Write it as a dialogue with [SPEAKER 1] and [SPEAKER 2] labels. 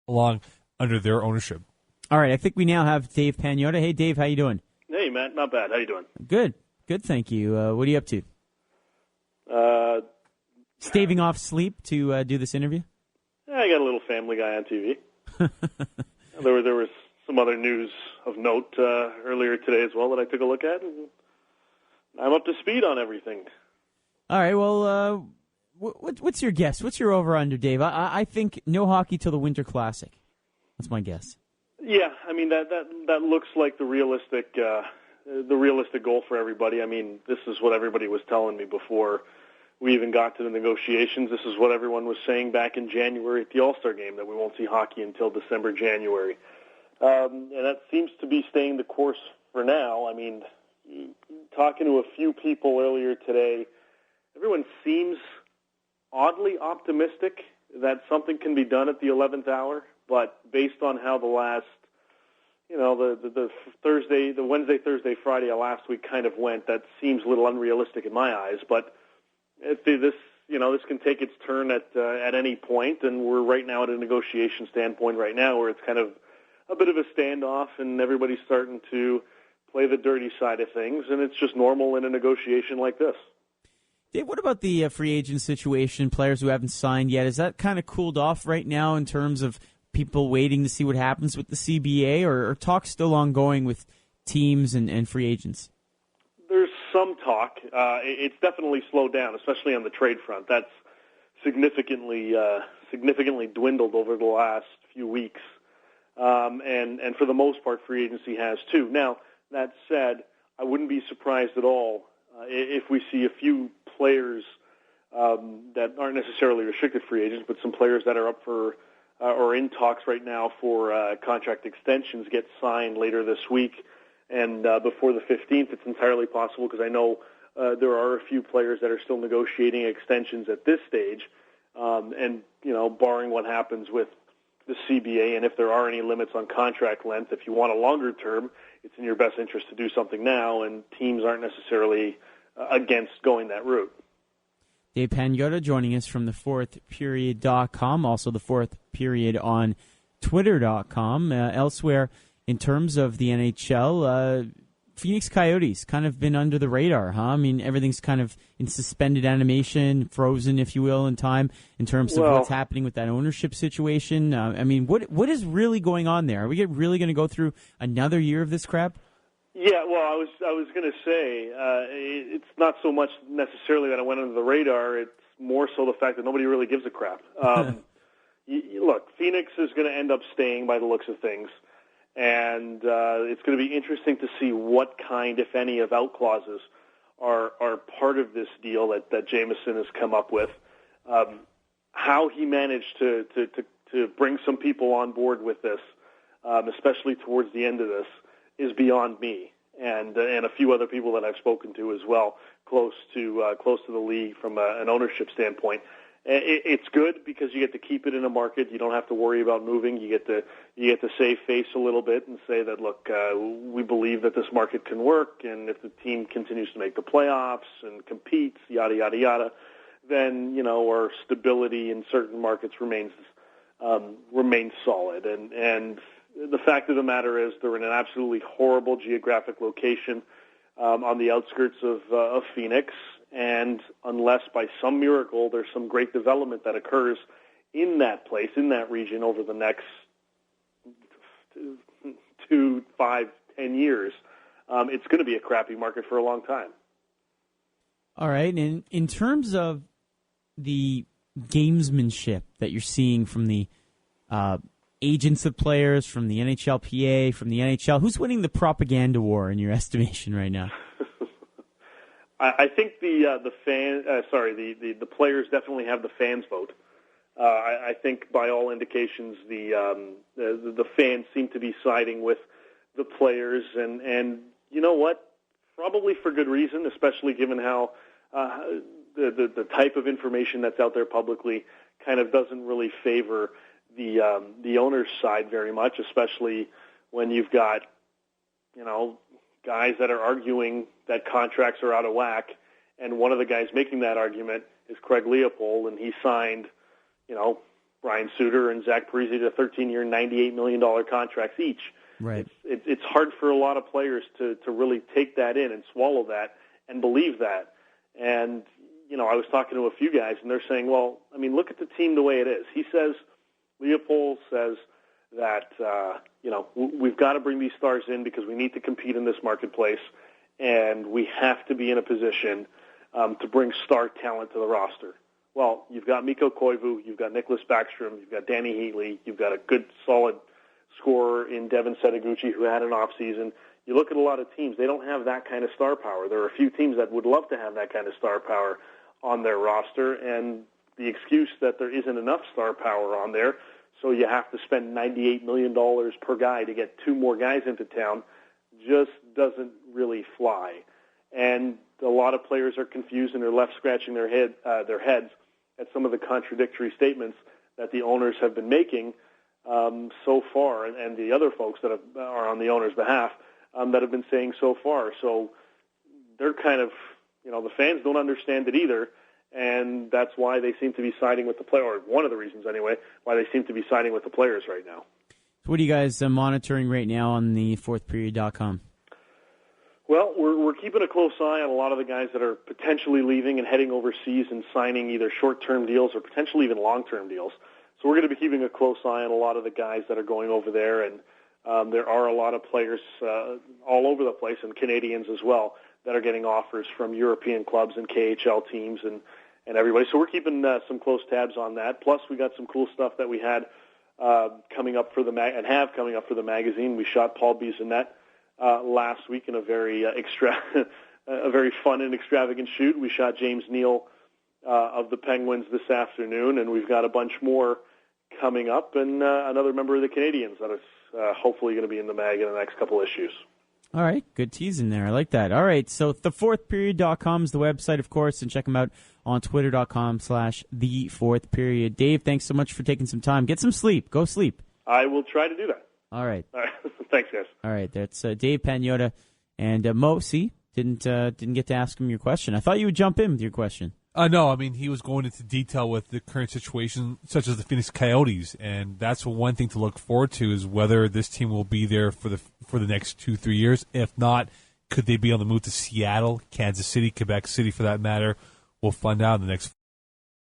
[SPEAKER 1] along under their ownership.
[SPEAKER 2] All right, I think we now have Dave Pagnotta. Hey, Dave, how you doing?
[SPEAKER 3] Hey, Matt, not bad. How you doing?
[SPEAKER 2] Good, thank you. What are you up to? Staving off sleep to do this interview?
[SPEAKER 3] I got a little Family Guy on TV. There was some other news of note earlier today as well that I took a look at, and I'm up to speed on everything.
[SPEAKER 2] All right, well, what's your guess? What's your over-under, Dave? I think no hockey till the Winter Classic. That's my guess.
[SPEAKER 3] Yeah, I mean that looks like the realistic goal for everybody. I mean, this is what everybody was telling me before we even got to the negotiations. This is what everyone was saying back in January at the All-Star game, that we won't see hockey until December, January. And that seems to be staying the course for now. I mean, talking to a few people earlier today, everyone seems oddly optimistic that something can be done at the 11th hour. But based on how the last, the Wednesday, Thursday, Friday of last week kind of went, that seems a little unrealistic in my eyes. But if this can take its turn at any point, and we're right now at a negotiation standpoint right now where it's kind of a bit of a standoff, and everybody's starting to play the dirty side of things, and it's just normal in a negotiation like this.
[SPEAKER 2] Dave, what about the free agent situation, players who haven't signed yet? Is that kind of cooled off right now in terms of people waiting to see what happens with the CBA, or talks still ongoing with teams and free agents?
[SPEAKER 3] There's some talk. It's definitely slowed down, especially on the trade front. That's significantly dwindled over the last few weeks. And for the most part, free agency has too. Now, that said, I wouldn't be surprised at all if we see a few players that aren't necessarily restricted free agents, but some players that are up for or in talks right now for contract extensions get signed later this week. And before the 15th, it's entirely possible, because I know there are a few players that are still negotiating extensions at this stage. And, barring what happens with the CBA, and if there are any limits on contract length, if you want a longer term, it's in your best interest to do something now, and teams aren't necessarily against going that route.
[SPEAKER 2] Dave Pagnotta joining us from thefourthperiod.com, also the Fourth Period on Twitter.com. Elsewhere, in terms of the NHL, Phoenix Coyotes kind of been under the radar, huh? I mean, everything's kind of in suspended animation, frozen, if you will, in time, in terms of what's happening with that ownership situation. I mean, what is really going on there? Are we really going to go through another year of this crap?
[SPEAKER 3] Yeah, well, I was going to say, it's not so much necessarily that I went under the radar. It's more so the fact that nobody really gives a crap. Look, Phoenix is going to end up staying by the looks of things. And it's going to be interesting to see what kind, if any, of out clauses are part of this deal that Jameson has come up with. How he managed to bring some people on board with this, especially towards the end of this, is beyond me and a few other people that I've spoken to as well, close to the league from an ownership standpoint. It's good because you get to keep it in a market. You don't have to worry about moving. You get to save face a little bit and say that, look, we believe that this market can work, and if the team continues to make the playoffs and competes, yada yada yada, then our stability in certain markets remains solid. And the fact of the matter is, they're in an absolutely horrible geographic location on the outskirts of Phoenix. And unless by some miracle there's some great development that occurs in that place, in that region over the next 2, 5, 10 years, it's going to be a crappy market for a long time.
[SPEAKER 2] All right. And in terms of the gamesmanship that you're seeing from the agents of players, from the NHLPA, from the NHL, who's winning the propaganda war in your estimation right now?
[SPEAKER 3] I think the players definitely have the fans' vote. I think by all indications the fans seem to be siding with the players, and you know what? Probably for good reason, especially given how the type of information that's out there publicly kind of doesn't really favor the owner's side very much, especially when you've got guys that are arguing that contracts are out of whack, and one of the guys making that argument is Craig Leopold, and he signed, Ryan Suter and Zach Parise to 13-year, $98 million contracts each.
[SPEAKER 2] Right.
[SPEAKER 3] It's hard for a lot of players to really take that in and swallow that and believe that. And, I was talking to a few guys, and they're saying, well, I mean, look at the team the way it is. He says, Leopold says that, we've got to bring these stars in because we need to compete in this marketplace, and we have to be in a position to bring star talent to the roster. Well, you've got Mikko Koivu, you've got Nicholas Backstrom, you've got Danny Heatley, you've got a good, solid scorer in Devin Setaguchi who had an off-season. You look at a lot of teams, they don't have that kind of star power. There are a few teams that would love to have that kind of star power on their roster, and the excuse that there isn't enough star power on there, so you have to spend $98 million per guy to get two more guys into town, just doesn't really fly. And a lot of players are confused and they're left scratching their heads at some of the contradictory statements that the owners have been making so far, and the other folks that are on the owner's behalf that have been saying so far. So they're kind of, the fans don't understand it either, and that's why they seem to be siding with the player, or one of the reasons anyway, why they seem to be siding with the players right now.
[SPEAKER 2] So what are you guys monitoring right now on the fourthperiod.com?
[SPEAKER 3] Well, we're keeping a close eye on a lot of the guys that are potentially leaving and heading overseas and signing either short-term deals or potentially even long-term deals. So we're going to be keeping a close eye on a lot of the guys that are going over there, and there are a lot of players all over the place, and Canadians as well, that are getting offers from European clubs and KHL teams and everybody. So we're keeping some close tabs on that. Plus, we got some cool stuff that we had coming up for the coming up for the magazine. We shot Paul Bissonnette last week in a very a very fun and extravagant shoot. We shot James Neal of the Penguins this afternoon, and we've got a bunch more coming up, and another member of the Canadians that is hopefully going to be in the mag in the next couple issues.
[SPEAKER 2] All right, good teasing there. I like that. All right, so thefourthperiod.com is the website, of course, and check them out on twitter.com/thefourthperiod. Dave, thanks so much for taking some time. Get some sleep. Go sleep.
[SPEAKER 3] I will try to do that.
[SPEAKER 2] All right.
[SPEAKER 3] Thanks, guys.
[SPEAKER 2] All right, that's Dave Pagnotta. And Mo, didn't get to ask him your question. I thought you would jump in with your question.
[SPEAKER 1] No, I mean, he was going into detail with the current situation, such as the Phoenix Coyotes, and that's one thing to look forward to is whether this team will be there for the next 2-3 years. If not, could they be on the move to Seattle, Kansas City, Quebec City, for that matter? We'll find out in the next